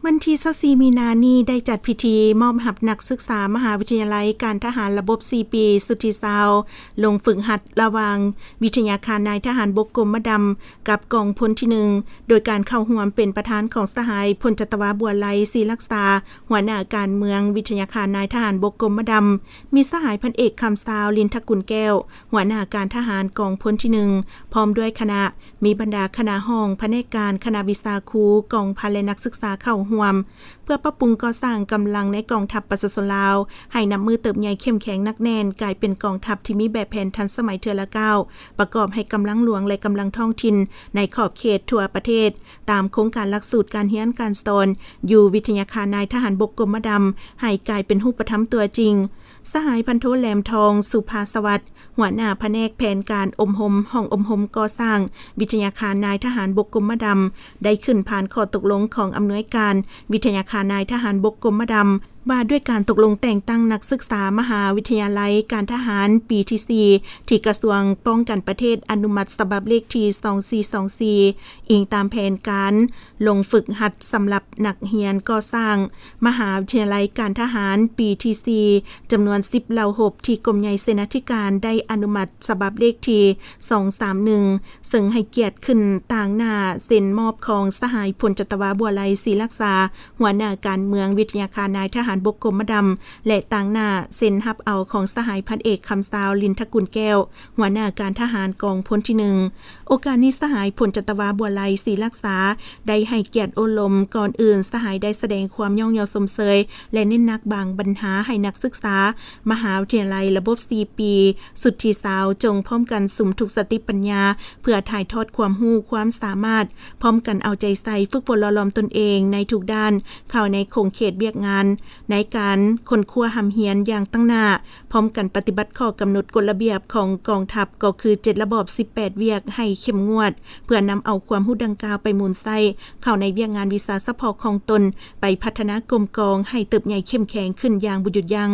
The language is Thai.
วันที่24มีนานี้ได้จัดพิธีมอบหับนักศึกษามหาวิทยาลัยการทหารระบบ4ปีสุทธิสาวลงฝึกหัดระหว่างวิทยาคารนายทหารบกกรมดำกับกองพลที่1โดยการเข้าร่วมเป็นประธานของสหายพลจัตวาบัวไลศรีรักษาหัวหน้าการเมืองวิทยาคารนายทหารบกกรมดำมีสหายพันเอกคำสาวลินทกุลแก้วหัวหน้าการทหารกองพลที่1พร้อมด้วยคณะมีบรรดาคณะห้องแผนกการคณะวิชาครูกองพันและนักศึกษาเข้าร่วมเพื่อปรับปรุงก่อสร้างกำลังในกองทัพประชาชนลาวให้นำมือเติบใหญ่เข้มแข็งนักแน่นกลายเป็นกองทัพที่มีแบบแผนทันสมัยเทื่อละก้าวประกอบให้กำลังหลวงและกำลังท้องถิ่นในขอบเขตทั่วประเทศตามโครงการหลักสูตรการเรียนการสอนอยู่วิทยาคารนายทหารบกกรมดำให้กลายเป็นรูปธรรมตัวจริงสหายพันโทแหลมทองสุภาสวัสดิ์หัวหน้าแผนกแผนการอมหมห้องอมหมก่อสร้างวิทยาคารนายทหารบกกรมดำได้ขึ้นผ่านข้อตกลงของอำนวยการวิทยาคารนายทหารบกกรมดำว่าด้วยการตกลงแต่งตั้งนักศึกษามหาวิทยาลัยการทหารปีที่4ที่กระทรวงป้องกันประเทศอนุมัติฉบับเลขที่2424อิงตามแผนการลงฝึกหัดสำหรับนักเรียนก่อสร้างมหาวิทยาลัยการทหารปีที่4จำนวน10เหล่าหบที่กรมใหญ่เสนาธิการได้อนุมัติฉบับเลขที่231ซึ่งให้เกียรติขึ้นต่างหน้าเซ็นมอบของสหายพลจัตวาบัวไลศรีรักษาหัวหน้าการเมืองวิทยาคารนายทหารบกกรมดำและต่างหน้าเซ็นรับเอาของสหายพันเอกคำสาวลินทกุลแก้วหัวหน้าการทหารกองพลที่1โอกาสนี้สหายพลจัตวาบัวไลศรีรักษาได้ให้เกียรติโอลมก่อนอื่นสหายได้แสดงความย่องยอสมเสยและเน้นนักบางปัญหาให้นักศึกษามหาวิทยาลัยระบบ4ปีสุทธิสาวจงพร้อมกันสุมทุกสติปัญญาเพื่อถ่ายทอดความรู้ความสามารถพร้อมกันเอาใจใส่ฝึกฝนหล่อหลอมตนเองในทุกด้านเข้าในโครงเขตเวียกงานในการคนครัวหำเฮียนอย่างตั้งหน้าพร้อมกันปฏิบัติข้อกำหนดกฎระเบียบของกองทัพก็คือ7ระบอบ18เวียกให้เข้มงวดเพื่อนำเอาความรู้ดังกล่าวไปมูลไส้เข้าในเวียกงานวิสาสะพอของตนไปพัฒนากรมกองให้เติบใหญ่เข้มแข็งขึ้นอย่างบ่หยุดยั้ง